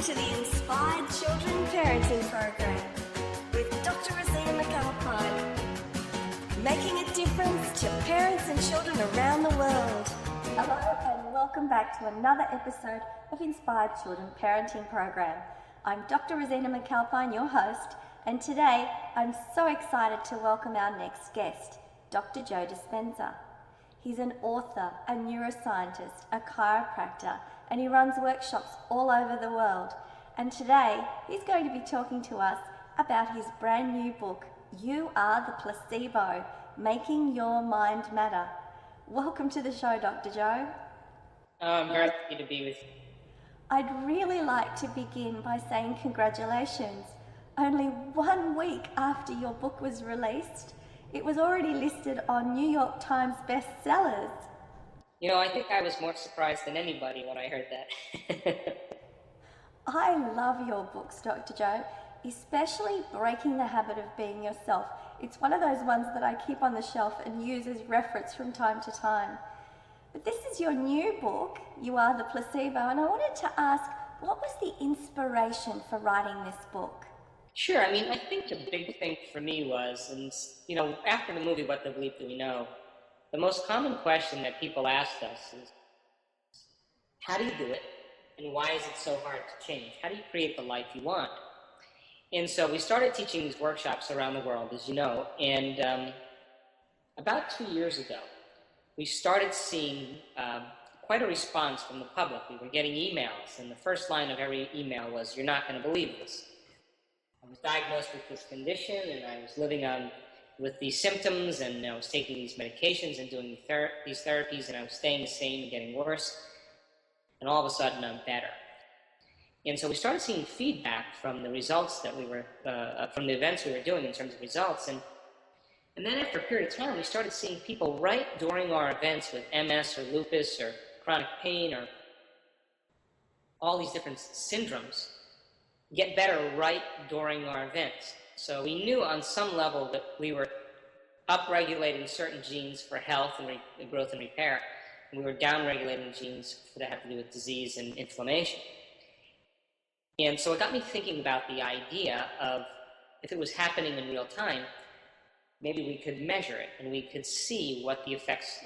To the Inspired Children Parenting Program with Dr. Rosina McAlpine, making a difference to parents and children around the world. Hello and welcome back to another episode of Inspired Children Parenting Program. I'm Dr. Rosina McAlpine, your host, and today I'm so excited to welcome our next guest, Dr. Joe Dispenza. He's an author, a neuroscientist, a chiropractor, and he runs workshops all over the world. And today, he's going to be talking to us about his brand new book, You Are the Placebo, Making Your Mind Matter. Welcome to the show, Dr. Joe. I'm very happy to be with you. I'd really like to begin by saying congratulations. Only 1 week after your book was released, it was already listed on New York Times bestsellers. You know, I think I was more surprised than anybody when I heard that. I love your books, Dr. Joe, especially Breaking the Habit of Being Yourself. It's one of those ones that I keep on the shelf and use as reference from time to time. But this is your new book, You Are the Placebo, and I wanted to ask, what was the inspiration for writing this book? Sure, I mean, I think the big thing for me was, and you know, after the movie What the Bleep Do We Know, the most common question that people asked us is, how do you do it? And why is it so hard to change? How do you create the life you want? And so we started teaching these workshops around the world, as you know, and about 2 years ago, we started seeing quite a response from the public. We were getting emails, and the first line of every email was, "You're not going to believe this. I was diagnosed with this condition, and I was living on with these symptoms, and I was taking these medications and doing these therapies, and I was staying the same and getting worse, and all of a sudden I'm better." And so we started seeing feedback from the results that we were, from the events we were doing in terms of results, and then after a period of time, we started seeing people right during our events with MS or lupus or chronic pain or all these different syndromes get better right during our events. So we knew on some level that we were upregulating certain genes for health and growth and repair, and we were downregulating genes that have to do with disease and inflammation. And so it got me thinking about the idea of, if it was happening in real time, maybe we could measure it and we could see what the effects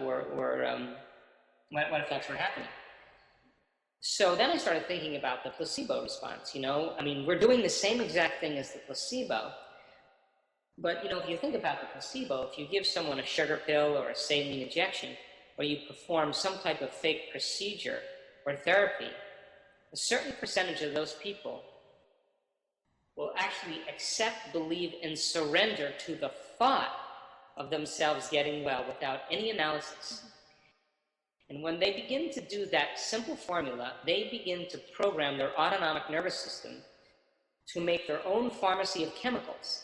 what effects were happening. So then I started thinking about the placebo response. You know, I mean, we're doing the same exact thing as the placebo, but, you know, if you think about the placebo, if you give someone a sugar pill or a saline injection, or you perform some type of fake procedure or therapy, a certain percentage of those people will actually accept, believe, and surrender to the thought of themselves getting well without any analysis. And when they begin to do that simple formula, they begin to program their autonomic nervous system to make their own pharmacy of chemicals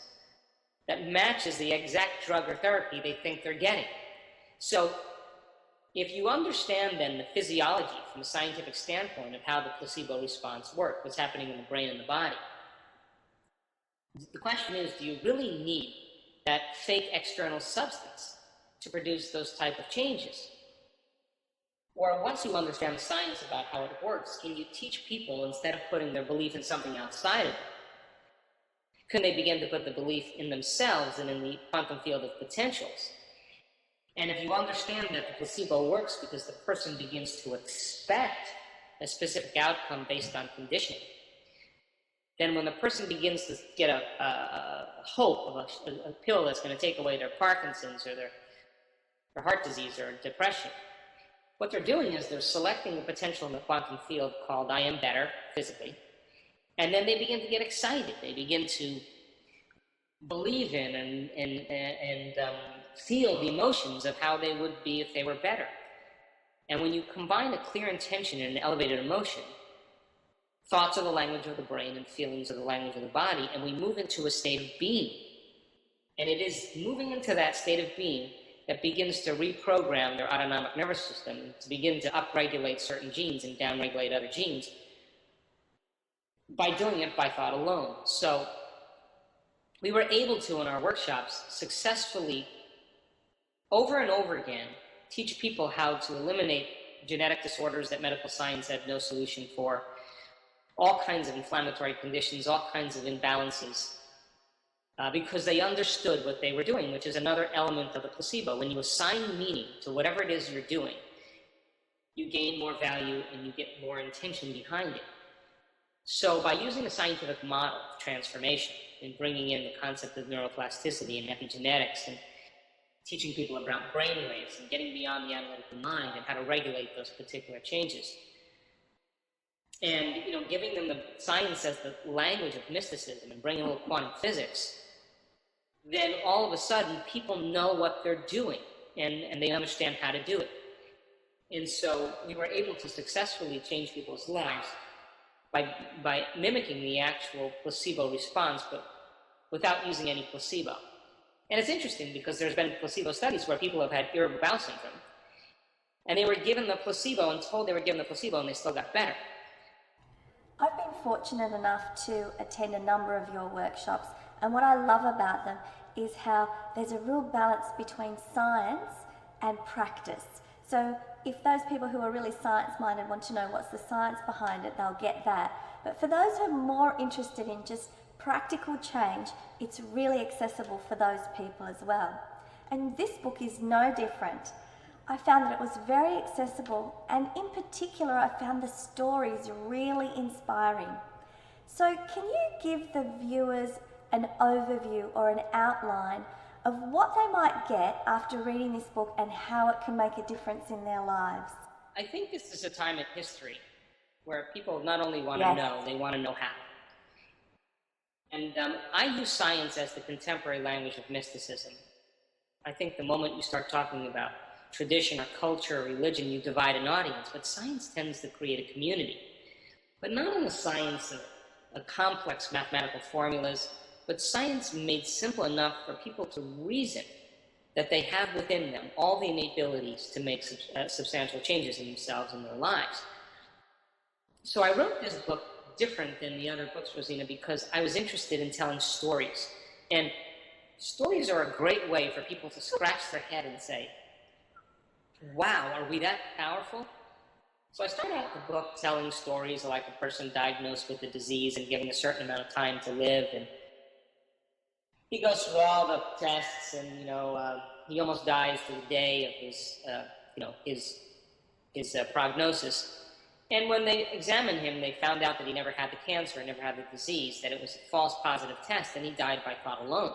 that matches the exact drug or therapy they think they're getting. So if you understand then the physiology from a scientific standpoint of how the placebo response works, what's happening in the brain and the body, the question is, do you really need that fake external substance to produce those type of changes? Or once you understand the science about how it works, can you teach people, instead of putting their belief in something outside of them, can they begin to put the belief in themselves and in the quantum field of potentials? And if you understand that the placebo works because the person begins to expect a specific outcome based on conditioning, then when the person begins to get a hope of a pill that's going to take away their Parkinson's or their heart disease or depression, what they're doing is they're selecting a potential in the quantum field called I am better physically, and then they begin to get excited. They begin to believe in and feel the emotions of how they would be if they were better. And when you combine a clear intention and an elevated emotion, thoughts are the language of the brain and feelings are the language of the body, and we move into a state of being. And it is moving into that state of being that begins to reprogram their autonomic nervous system to begin to upregulate certain genes and downregulate other genes by doing it by thought alone. So we were able to, in our workshops, successfully, over and over again, teach people how to eliminate genetic disorders that medical science had no solution for, all kinds of inflammatory conditions, all kinds of imbalances, because they understood what they were doing, which is another element of the placebo. When you assign meaning to whatever it is you're doing, you gain more value and you get more intention behind it. So by using a scientific model of transformation and bringing in the concept of neuroplasticity and epigenetics and teaching people about brainwaves and getting beyond the analytical mind and how to regulate those particular changes, and giving them the science as the language of mysticism and bringing a little quantum physics, then all of a sudden people know what they're doing and they understand how to do it. And so we were able to successfully change people's lives by mimicking the actual placebo response, but without using any placebo. And it's interesting because there's been placebo studies where people have had irritable bowel syndrome, and they were given the placebo and told they were given the placebo, and they still got better. I've been fortunate enough to attend a number of your workshops, and what I love about them is how there's a real balance between science and practice. So if those people who are really science-minded want to know what's the science behind it, they'll get that. But for those who are more interested in just practical change, it's really accessible for those people as well. And this book is no different. I found that it was very accessible, and in particular, I found the stories really inspiring. So can you give the viewers an overview or an outline of what they might get after reading this book and how it can make a difference in their lives? I think this is a time in history where people not only want to know, they want to know how. And I use science as the contemporary language of mysticism. I think the moment you start talking about tradition or culture or religion, you divide an audience, but science tends to create a community. But not in the science of complex mathematical formulas, but science made simple enough for people to reason that they have within them all the innate abilities to make substantial changes in themselves and their lives. So I wrote this book different than the other books, Rosina, because I was interested in telling stories. And stories are a great way for people to scratch their head and say, wow, are we that powerful? So I started out the book telling stories like a person diagnosed with a disease and given a certain amount of time to live, and he goes through all the tests, and he almost dies to the day of his prognosis. And when they examined him, they found out that he never had the cancer, never had the disease, that it was a false positive test, and he died by thought alone.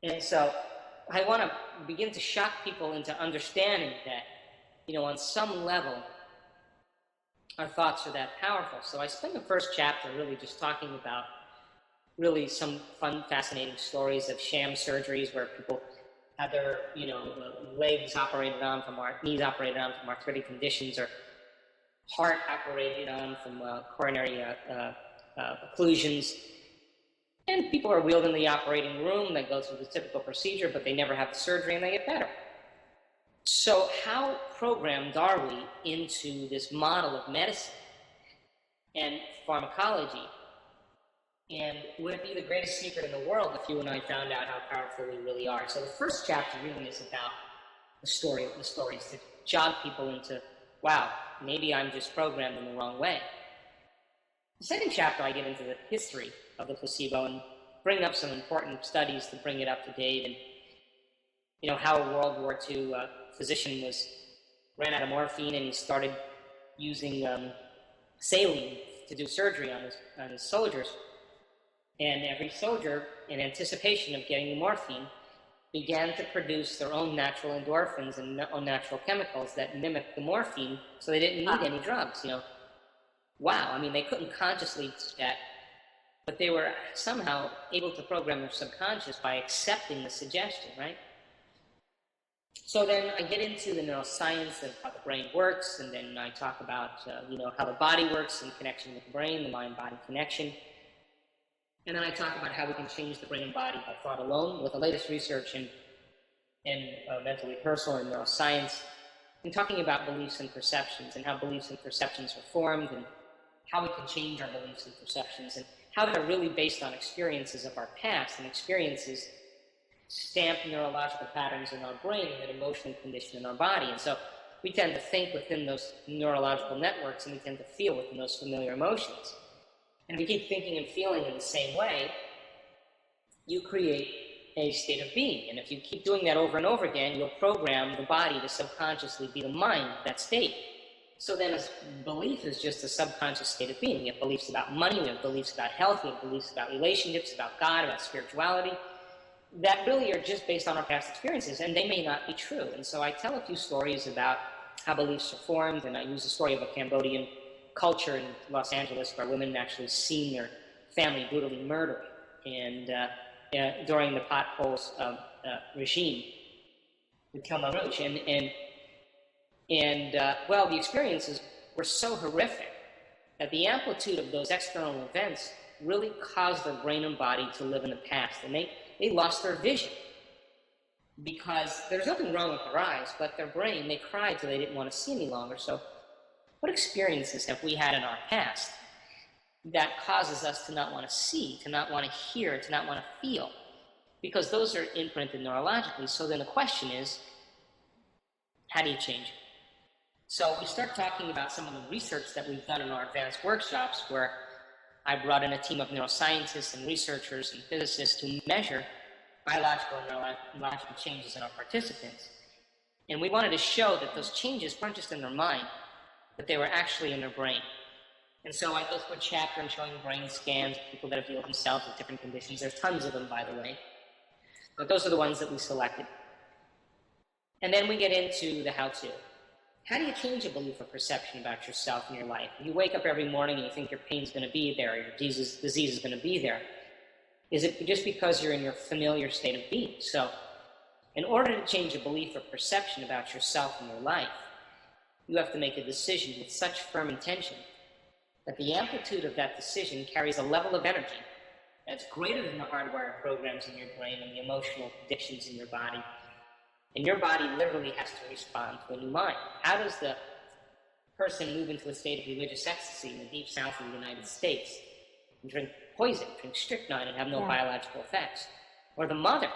And so I want to begin to shock people into understanding that, on some level, our thoughts are that powerful. So I spend the first chapter really just talking about really some fun, fascinating stories of sham surgeries where people have their, legs operated on from knees operated on from arthritic conditions, or heart operated on from coronary occlusions. And people are wheeled in the operating room, they go through the typical procedure, but they never have the surgery and they get better. So how programmed are we into this model of medicine and pharmacology? And would it be the greatest secret in the world if you and I found out how powerful we really are? So the first chapter really is about the stories to jog people into, wow, maybe I'm just programmed in the wrong way. The second chapter, I get into the history of the placebo and bring up some important studies to bring it up to date, and how a World War II physician ran out of morphine, and he started using saline to do surgery on his soldiers. And every soldier, in anticipation of getting the morphine, began to produce their own natural endorphins and own natural chemicals that mimic the morphine, so they didn't need any drugs. Wow, I mean, they couldn't consciously do that, but they were somehow able to program their subconscious by accepting the suggestion, right? So then I get into the neuroscience of how the brain works, and then I talk about, how the body works in connection with the brain, the mind-body connection. And then I talk about how we can change the brain and body by thought alone with the latest research in mental rehearsal and neuroscience, and talking about beliefs and perceptions and how beliefs and perceptions are formed, and how we can change our beliefs and perceptions, and how they're really based on experiences of our past, and experiences stamp neurological patterns in our brain and an emotional condition in our body. And so we tend to think within those neurological networks, and we tend to feel within those familiar emotions. And if you keep thinking and feeling in the same way, you create a state of being. And if you keep doing that over and over again, you'll program the body to subconsciously be the mind of that state. So then a belief is just a subconscious state of being. We have beliefs about money, we have beliefs about health, we have beliefs about relationships, about God, about spirituality, that really are just based on our past experiences, and they may not be true. And so I tell a few stories about how beliefs are formed, and I use the story of a Cambodian culture in Los Angeles where women actually seen their family brutally murdered and during the Pot Holes regime with Khmer Rouge. Well, the experiences were so horrific that the amplitude of those external events really caused their brain and body to live in the past, and they lost their vision. Because there's nothing wrong with their eyes, but their brain, they cried till they didn't want to see any longer. So what experiences have we had in our past that causes us to not want to see, to not want to hear, to not want to feel? Because those are imprinted neurologically. So then the question is, how do you change it? So we start talking about some of the research that we've done in our advanced workshops, where I brought in a team of neuroscientists and researchers and physicists to measure biological and neurological changes in our participants. And we wanted to show that those changes weren't just in their mind, but they were actually in their brain. And so I go through a chapter and showing brain scans of people that have healed themselves with different conditions. There's tons of them, by the way. But those are the ones that we selected. And then we get into the how-to. How do you change a belief or perception about yourself and your life? You wake up every morning and you think your pain's going to be there, or your disease is going to be there. Is it just because you're in your familiar state of being? So, in order to change a belief or perception about yourself and your life, you have to make a decision with such firm intention that the amplitude of that decision carries a level of energy that's greater than the hardwired programs in your brain and the emotional addictions in your body. And your body literally has to respond to a new mind. How does the person move into a state of religious ecstasy in the deep south of the United States and drink poison, drink strychnine, and have no biological effects? Or the mother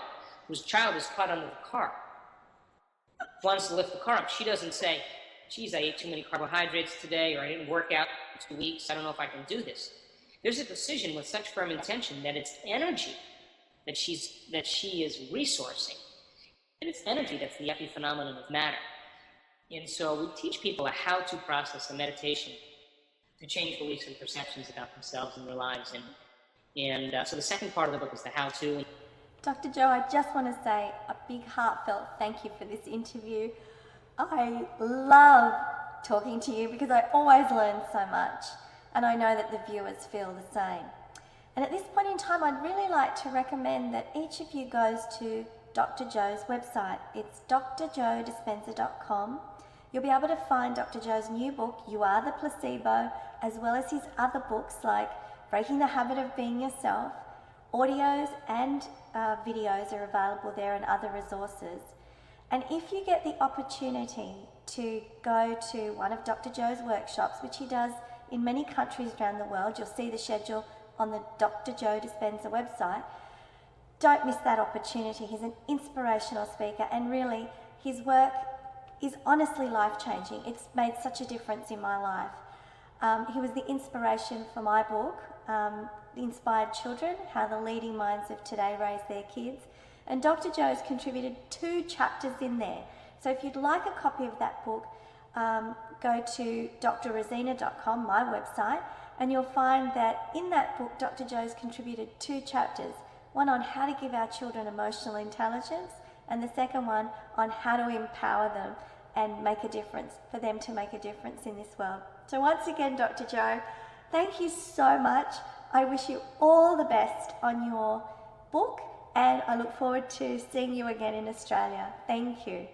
whose child is caught under the car, wants to lift the car up. She doesn't say, geez, I ate too many carbohydrates today, or I didn't work out in 2 weeks, I don't know if I can do this. There's a decision with such firm intention that it's energy that she is resourcing. And it's energy that's the epiphenomenon of matter. And so we teach people a how-to process, a meditation, to change beliefs and perceptions about themselves and their lives. And so the second part of the book is the how-to. Dr. Joe, I just want to say a big heartfelt thank you for this interview. I love talking to you because I always learn so much, and I know that the viewers feel the same. And at this point in time, I'd really like to recommend that each of you goes to Dr. Joe's website. It's drjoedispenza.com. You'll be able to find Dr. Joe's new book, You Are the Placebo, as well as his other books like Breaking the Habit of Being Yourself. Audios and videos are available there, and other resources. And if you get the opportunity to go to one of Dr. Joe's workshops, which he does in many countries around the world, you'll see the schedule on the Dr. Joe Dispenza website. Don't miss that opportunity. He's an inspirational speaker, and really his work is honestly life-changing. It's made such a difference in my life. He was the inspiration for my book, The Inspired Children, How the Leading Minds of Today Raise Their Kids. And Dr. Joe's contributed 2 chapters in there. So if you'd like a copy of that book, go to drrosina.com, my website, and you'll find that in that book, Dr. Joe's contributed 2 chapters. One on how to give our children emotional intelligence, and the second one on how to empower them and make a difference, for them to make a difference in this world. So once again, Dr. Joe, thank you so much. I wish you all the best on your book, and I look forward to seeing you again in Australia. Thank you.